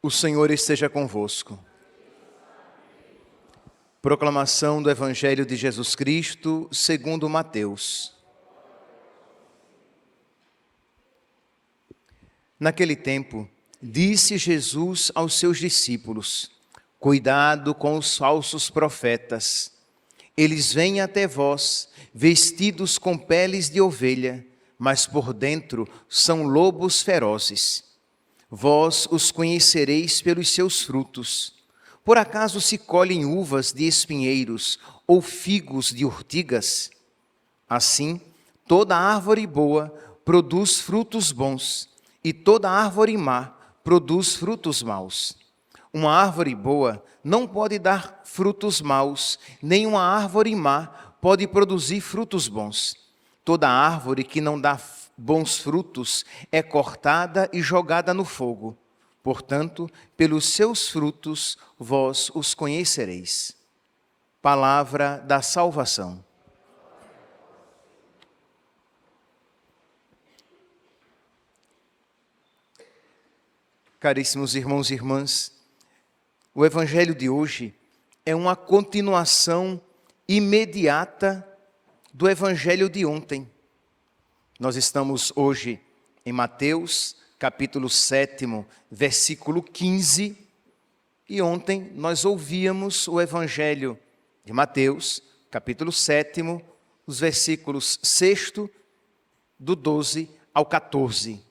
O Senhor esteja convosco. Proclamação do Evangelho de Jesus Cristo, segundo Mateus. Naquele tempo, disse Jesus aos seus discípulos: cuidado com os falsos profetas. Eles vêm até vós, vestidos com peles de ovelha, mas por dentro são lobos ferozes. Vós os conhecereis pelos seus frutos. Por acaso se colhem uvas de espinheiros ou figos de urtigas? Assim, toda árvore boa produz frutos bons, e toda árvore má produz frutos maus. Uma árvore boa não pode dar frutos maus, nem uma árvore má pode produzir frutos bons. Toda árvore que não dá bons frutos é cortada e jogada no fogo. Portanto, pelos seus frutos vós os conhecereis. Palavra da salvação. Caríssimos irmãos e irmãs, o Evangelho de hoje é uma continuação imediata do Evangelho de ontem. Nós estamos hoje em Mateus, capítulo 7, versículo 15, e ontem nós ouvíamos o Evangelho de Mateus, capítulo 7, os versículos 6, do 12 ao 14.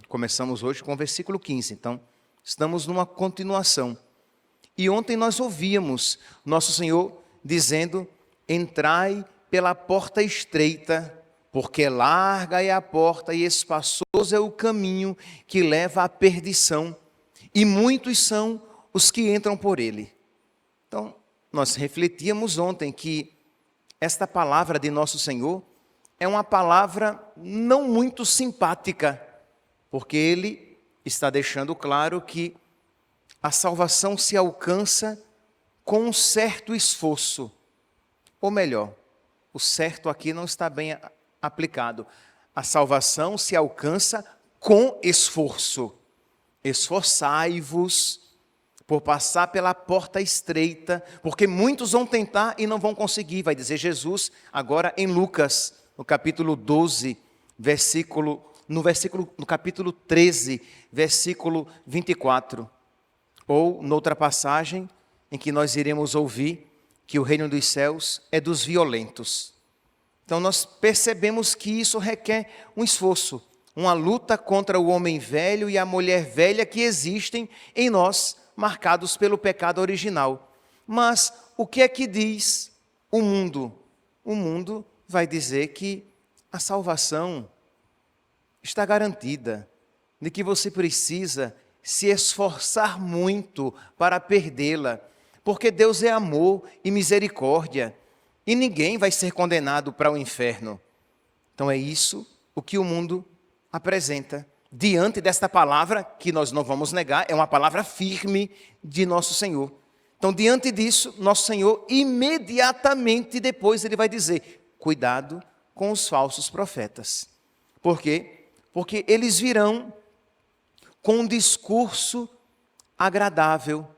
Começamos hoje com o versículo 15, então estamos numa continuação. E ontem nós ouvíamos Nosso Senhor dizendo: entrai pela porta estreita, porque larga é a porta e espaçoso é o caminho que leva à perdição, e muitos são os que entram por ele. Então, nós refletíamos ontem que esta palavra de Nosso Senhor é uma palavra não muito simpática, porque Ele está deixando claro que a salvação se alcança com um certo esforço. Ou melhor, o certo aqui não está bem aplicado. A salvação se alcança com esforço. Esforçai-vos por passar pela porta estreita, porque muitos vão tentar e não vão conseguir, vai dizer Jesus agora em Lucas, no capítulo 12, no capítulo 13, versículo 24. Ou noutra passagem em que nós iremos ouvir que o reino dos céus é dos violentos. Então nós percebemos que isso requer um esforço, uma luta contra o homem velho e a mulher velha que existem em nós, marcados pelo pecado original. Mas o que é que diz o mundo? O mundo vai dizer que a salvação está garantida, de que você precisa se esforçar muito para perdê-la, porque Deus é amor e misericórdia, e ninguém vai ser condenado para o inferno. Então é isso o que o mundo apresenta. Diante desta palavra, que nós não vamos negar, é uma palavra firme de Nosso Senhor. Então, diante disso, Nosso Senhor, imediatamente depois, Ele vai dizer: cuidado com os falsos profetas. Por quê? Porque eles virão com um discurso agradável.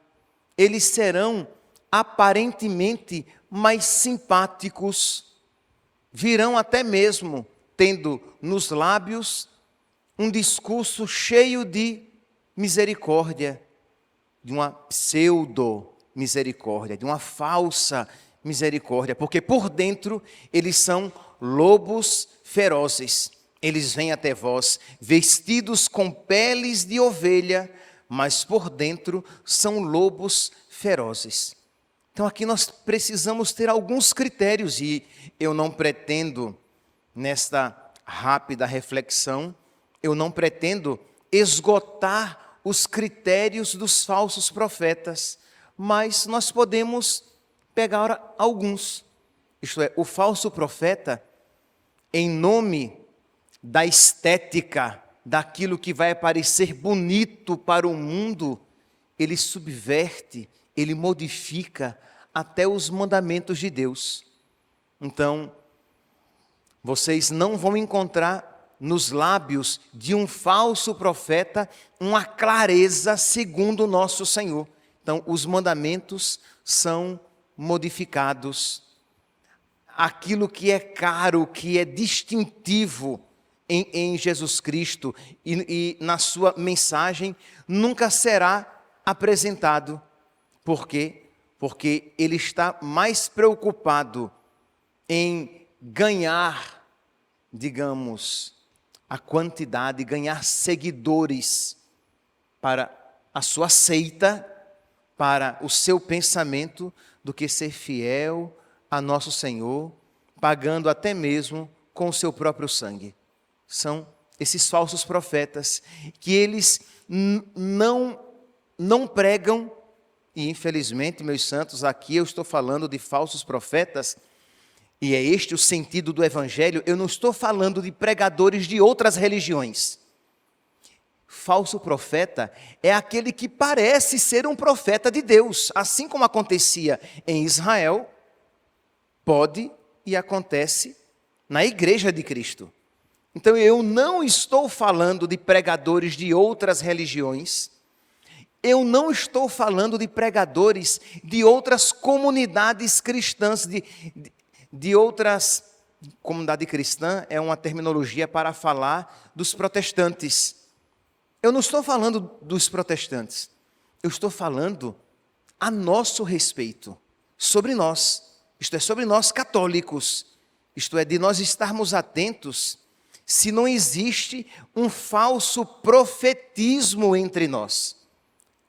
Eles serão aparentemente mais simpáticos. Virão até mesmo tendo nos lábios um discurso cheio de misericórdia, de uma pseudo-misericórdia, de uma falsa misericórdia, porque por dentro eles são lobos ferozes. Eles vêm até vós vestidos com peles de ovelha, mas por dentro são lobos ferozes. Então aqui nós precisamos ter alguns critérios, e eu não pretendo, nesta rápida reflexão, eu não pretendo esgotar os critérios dos falsos profetas, mas nós podemos pegar alguns. Isto é, o falso profeta, em nome da estética, daquilo que vai parecer bonito para o mundo, ele subverte, ele modifica até os mandamentos de Deus. Então, vocês não vão encontrar nos lábios de um falso profeta uma clareza segundo o nosso Senhor. Então, os mandamentos são modificados. Aquilo que é caro, que é distintivo em Jesus Cristo e na sua mensagem, nunca será apresentado. Por quê? Porque ele está mais preocupado em ganhar, digamos, a quantidade, ganhar seguidores para a sua seita, para o seu pensamento, do que ser fiel a nosso Senhor, pagando até mesmo com o seu próprio sangue. São esses falsos profetas que eles não pregam, e infelizmente, meus santos, aqui eu estou falando de falsos profetas, e é este o sentido do Evangelho. Eu não estou falando de pregadores de outras religiões. Falso profeta é aquele que parece ser um profeta de Deus, assim como acontecia em Israel, pode e acontece na Igreja de Cristo. Então eu não estou falando de pregadores de outras religiões, eu não estou falando de pregadores de outras comunidades cristãs, de outras. Comunidade cristã é uma terminologia para falar dos protestantes. Eu não estou falando dos protestantes, eu estou falando a nosso respeito, sobre nós, isto é, sobre nós católicos, isto é, de nós estarmos atentos se não existe um falso profetismo entre nós.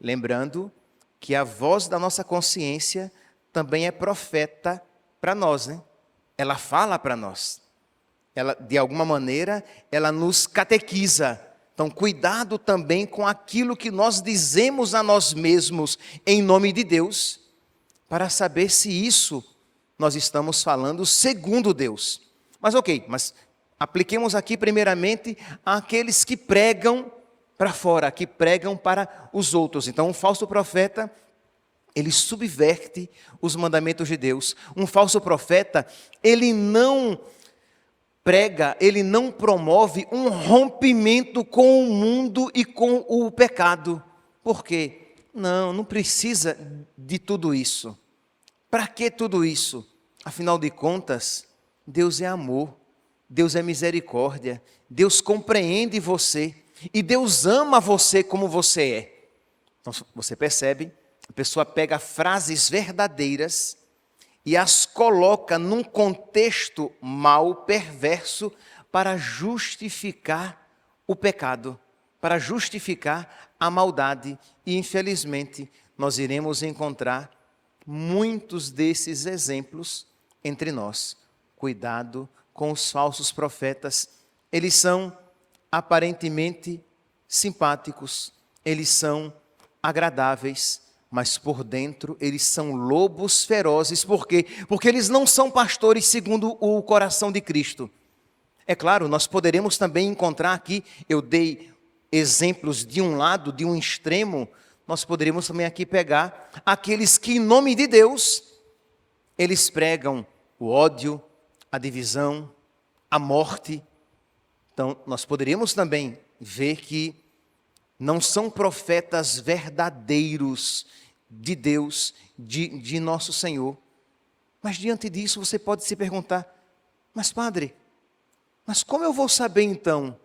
Lembrando que a voz da nossa consciência também é profeta para nós, né? Ela fala para nós, ela, de alguma maneira, ela nos catequiza. Então, cuidado também com aquilo que nós dizemos a nós mesmos em nome de Deus, para saber se isso nós estamos falando segundo Deus. Mas mas apliquemos aqui primeiramente àqueles que pregam para fora, que pregam para os outros. Então, um falso profeta, ele subverte os mandamentos de Deus. Um falso profeta, ele não prega, ele não promove um rompimento com o mundo e com o pecado. Por quê? Não precisa de tudo isso. Para que tudo isso? Afinal de contas, Deus é amor, Deus é misericórdia, Deus compreende você e Deus ama você como você é. Então, você percebe? A pessoa pega frases verdadeiras e as coloca num contexto mau, perverso, para justificar o pecado, para justificar a maldade. E, infelizmente, nós iremos encontrar muitos desses exemplos entre nós. Cuidado com os falsos profetas. Eles são aparentemente simpáticos, eles são agradáveis, mas por dentro eles são lobos ferozes. Por quê? Porque eles não são pastores segundo o coração de Cristo. É claro, nós poderemos também encontrar aqui, eu dei exemplos de um lado, de um extremo, nós poderíamos também aqui pegar aqueles que em nome de Deus, eles pregam o ódio, a divisão, a morte. Então, nós poderíamos também ver que não são profetas verdadeiros de Deus, de nosso Senhor. Mas diante disso você pode se perguntar, mas padre, mas como eu vou saber então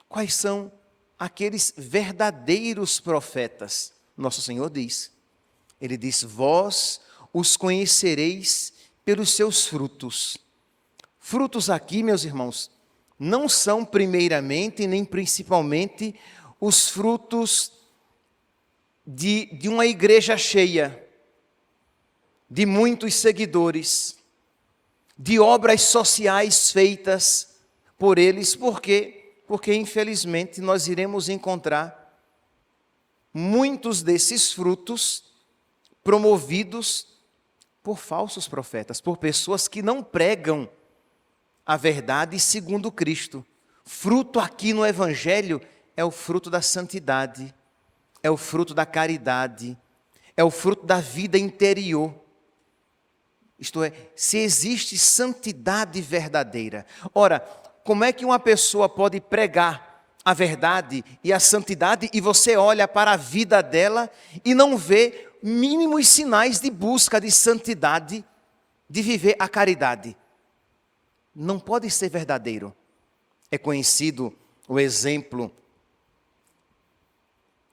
quais são aqueles verdadeiros profetas? Nosso Senhor diz, Ele diz, vós os conhecereis pelos seus frutos. Frutos aqui, meus irmãos, não são primeiramente nem principalmente os frutos de uma igreja cheia, de muitos seguidores, de obras sociais feitas por eles. Por quê? Porque, infelizmente, nós iremos encontrar muitos desses frutos promovidos por falsos profetas, por pessoas que não pregam a verdade segundo Cristo. Fruto aqui no Evangelho é o fruto da santidade, é o fruto da caridade, é o fruto da vida interior. Isto é, se existe santidade verdadeira. Ora, como é que uma pessoa pode pregar a verdade e a santidade e você olha para a vida dela e não vê mínimos sinais de busca de santidade, de viver a caridade? Não pode ser verdadeiro. É conhecido o exemplo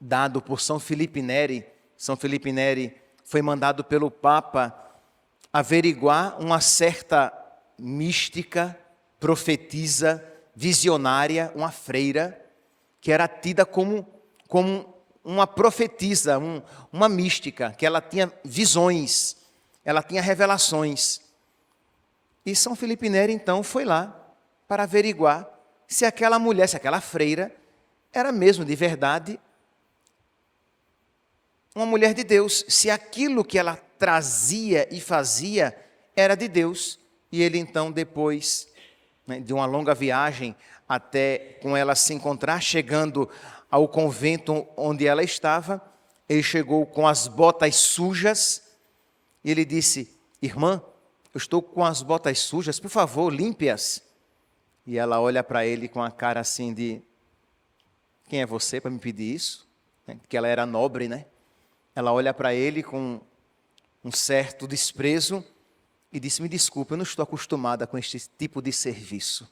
dado por São Felipe Neri. São Felipe Neri foi mandado pelo Papa averiguar uma certa mística, profetisa, visionária, uma freira, que era tida como uma profetisa, uma mística, que ela tinha visões, ela tinha revelações. E São Felipe Neri, então, foi lá para averiguar se aquela mulher, se aquela freira, era mesmo de verdade uma mulher de Deus, se aquilo que ela trazia e fazia era de Deus. E ele então, depois de uma longa viagem até com ela se encontrar, chegando ao convento onde ela estava, ele chegou com as botas sujas e ele disse: irmã, eu estou com as botas sujas, por favor, limpe-as. E ela olha para ele com a cara assim de: quem é você para me pedir isso? Porque ela era nobre, né? Ela olha para ele com um certo desprezo e disse: me desculpe, eu não estou acostumada com este tipo de serviço.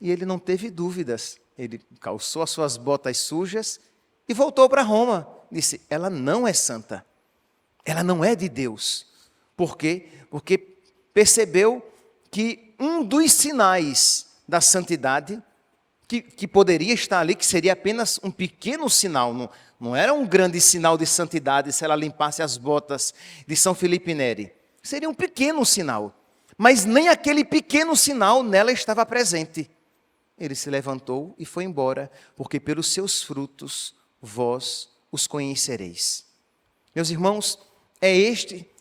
E ele não teve dúvidas. Ele calçou as suas botas sujas e voltou para Roma. Disse: ela não é santa. Ela não é de Deus. Por quê? Porque percebeu que um dos sinais da santidade, que poderia estar ali, que seria apenas um pequeno sinal, não era um grande sinal de santidade se ela limpasse as botas de São Felipe Neri. Seria um pequeno sinal. Mas nem aquele pequeno sinal nela estava presente. Ele se levantou e foi embora, porque pelos seus frutos vós os conhecereis. Meus irmãos,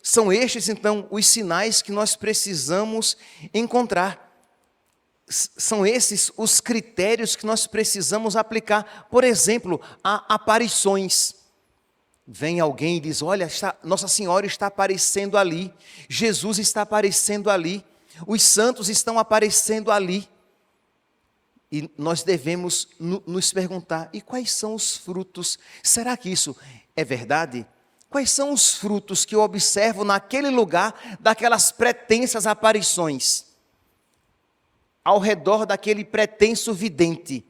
são estes então os sinais que nós precisamos encontrar. São esses os critérios que nós precisamos aplicar. Por exemplo, há aparições. Vem alguém e diz: olha, Nossa Senhora está aparecendo ali, Jesus está aparecendo ali, os santos estão aparecendo ali. E nós devemos nos perguntar: e quais são os frutos? Será que isso é verdade? Quais são os frutos que eu observo naquele lugar daquelas pretensas aparições? Ao redor daquele pretenso vidente,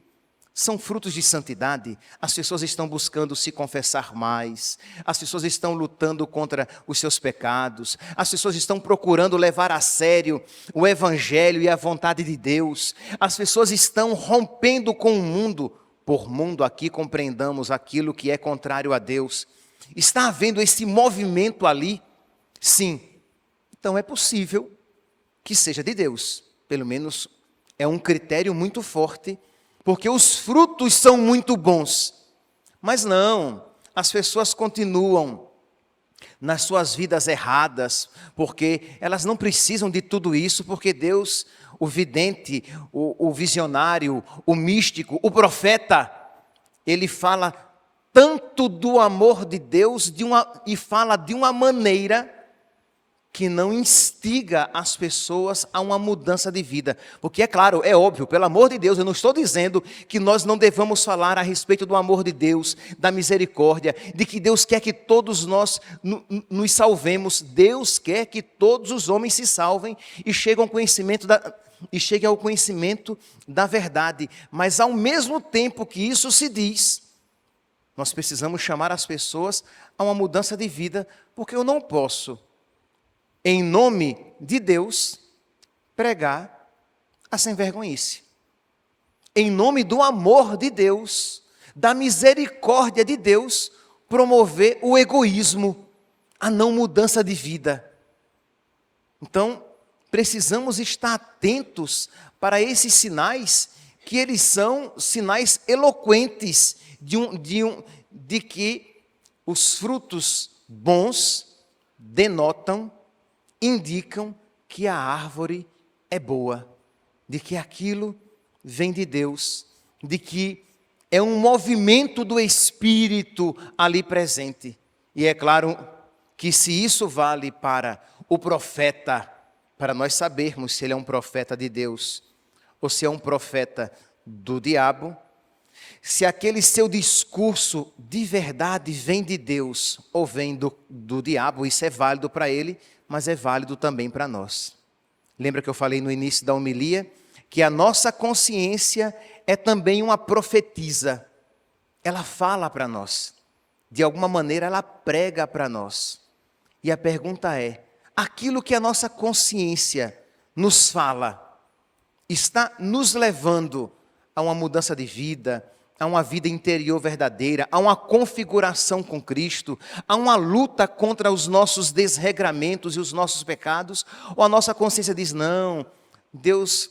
são frutos de santidade? As pessoas estão buscando se confessar mais, as pessoas estão lutando contra os seus pecados, as pessoas estão procurando levar a sério o Evangelho e a vontade de Deus, as pessoas estão rompendo com o mundo. Por mundo aqui compreendamos aquilo que é contrário a Deus. Está havendo esse movimento ali? Sim. Então é possível que seja de Deus, pelo menos é um critério muito forte, porque os frutos são muito bons. Mas não, as pessoas continuam nas suas vidas erradas, porque elas não precisam de tudo isso, porque Deus, o vidente, o visionário, o místico, o profeta, ele fala tanto do amor de Deus e fala de uma maneira que não instiga as pessoas a uma mudança de vida. Porque é claro, é óbvio, pelo amor de Deus, eu não estou dizendo que nós não devamos falar a respeito do amor de Deus, da misericórdia, de que Deus quer que todos nós nos salvemos. Deus quer que todos os homens se salvem e cheguem ao conhecimento da verdade. Mas ao mesmo tempo que isso se diz, nós precisamos chamar as pessoas a uma mudança de vida, porque eu não posso, em nome de Deus, pregar a sem-vergonhice. Em nome do amor de Deus, da misericórdia de Deus, promover o egoísmo, a não mudança de vida. Então, precisamos estar atentos para esses sinais, que eles são sinais eloquentes de que os frutos bons denotam, indicam que a árvore é boa, de que aquilo vem de Deus, de que é um movimento do Espírito ali presente. E é claro que se isso vale para o profeta, para nós sabermos se ele é um profeta de Deus ou se é um profeta do diabo, se aquele seu discurso de verdade vem de Deus ou vem do diabo, isso é válido para ele, mas é válido também para nós. Lembra que eu falei no início da homilia que a nossa consciência é também uma profetisa. Ela fala para nós. De alguma maneira ela prega para nós. E a pergunta é, aquilo que a nossa consciência nos fala, está nos levando a uma mudança de vida, a uma vida interior verdadeira, a uma configuração com Cristo, a uma luta contra os nossos desregramentos e os nossos pecados? Ou a nossa consciência diz, não, Deus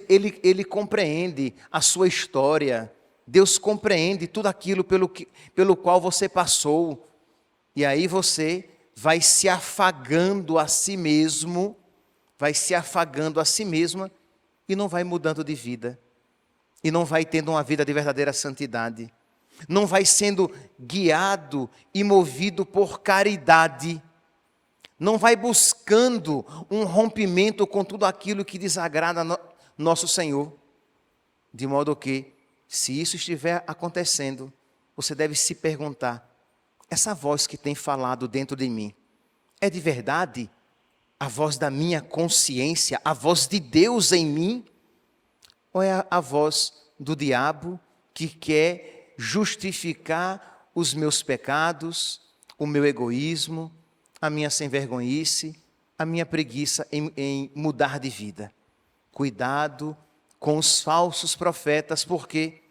ele compreende a sua história, Deus compreende tudo aquilo pelo qual você passou, e aí você vai se afagando a si mesmo, vai se afagando a si mesma, e não vai mudando de vida, e não vai tendo uma vida de verdadeira santidade, não vai sendo guiado e movido por caridade, não vai buscando um rompimento com tudo aquilo que desagrada nosso Senhor, de modo que, se isso estiver acontecendo, você deve se perguntar, essa voz que tem falado dentro de mim, é de verdade a voz da minha consciência, a voz de Deus em mim? Ou é a voz do diabo que quer justificar os meus pecados, o meu egoísmo, a minha sem-vergonhice, a minha preguiça em mudar de vida? Cuidado com os falsos profetas, porque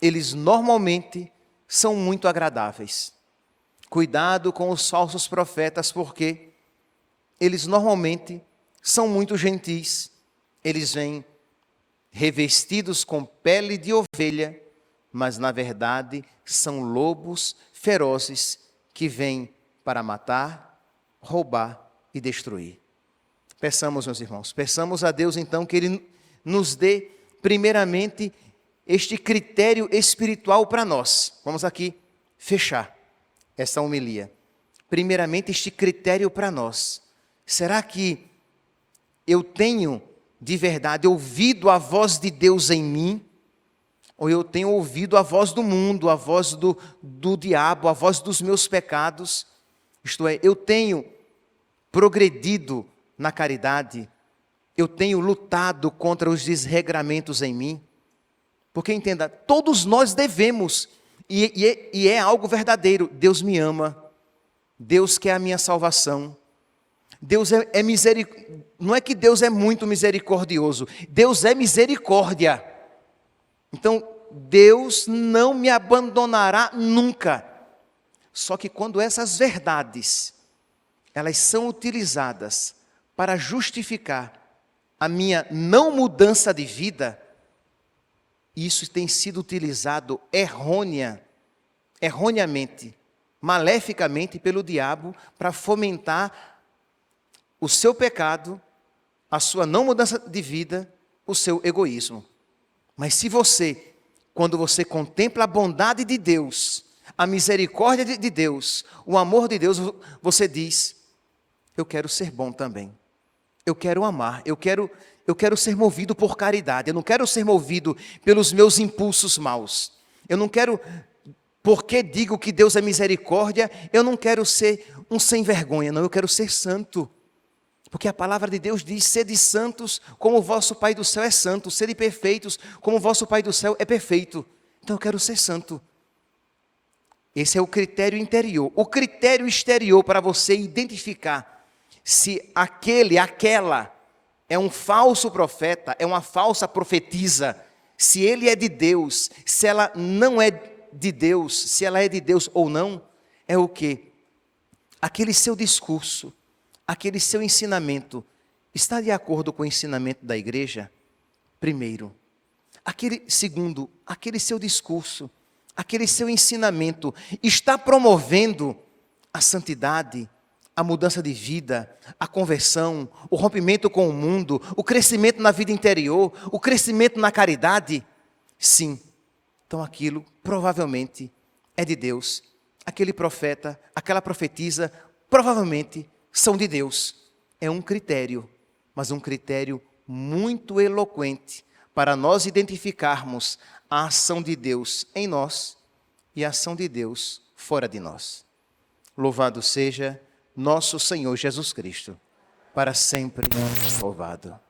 eles normalmente são muito agradáveis. Cuidado com os falsos profetas, porque eles normalmente são muito gentis. Eles vêm revestidos com pele de ovelha, mas na verdade são lobos ferozes que vêm para matar, roubar e destruir. Peçamos, meus irmãos, peçamos a Deus então que Ele nos dê primeiramente este critério espiritual para nós. Vamos aqui fechar essa homilia. Primeiramente este critério para nós. Será que eu tenho de verdade ouvido a voz de Deus em mim? Ou eu tenho ouvido a voz do mundo, a voz do diabo, a voz dos meus pecados? Isto é, eu tenho progredido na caridade, eu tenho lutado contra os desregramentos em mim? Porque entenda, todos nós devemos, e é algo verdadeiro, Deus me ama, Deus quer a minha salvação, Deus é misericórdia, não é que Deus é muito misericordioso, Deus é misericórdia. Então, Deus não me abandonará nunca. Só que quando essas verdades, elas são utilizadas para justificar a minha não mudança de vida, isso tem sido utilizado erroneamente, maleficamente pelo diabo para fomentar o seu pecado, a sua não mudança de vida, o seu egoísmo. Mas se você, quando você contempla a bondade de Deus, a misericórdia de Deus, o amor de Deus, você diz, eu quero ser bom também. Eu quero amar, eu quero ser movido por caridade, eu não quero ser movido pelos meus impulsos maus. Eu não quero, porque digo que Deus é misericórdia, eu não quero ser um sem vergonha, não, eu quero ser santo. Porque a palavra de Deus diz, sede santos como o vosso Pai do céu é santo, sede perfeitos como o vosso Pai do céu é perfeito. Então eu quero ser santo. Esse é o critério interior. O critério exterior para você identificar se aquela é um falso profeta, é uma falsa profetisa, se ele é de Deus, se ela não é de Deus, se ela é de Deus ou não, é o quê? Aquele seu discurso, aquele seu ensinamento, está de acordo com o ensinamento da igreja? Primeiro. Segundo, aquele seu discurso, aquele seu ensinamento, está promovendo a santidade, a mudança de vida, a conversão, o rompimento com o mundo, o crescimento na vida interior, o crescimento na caridade? Sim. Então aquilo provavelmente é de Deus. Aquele profeta, aquela profetisa, provavelmente são de Deus. É um critério, mas um critério muito eloquente para nós identificarmos a ação de Deus em nós e a ação de Deus fora de nós. Louvado seja nosso Senhor Jesus Cristo, para sempre louvado.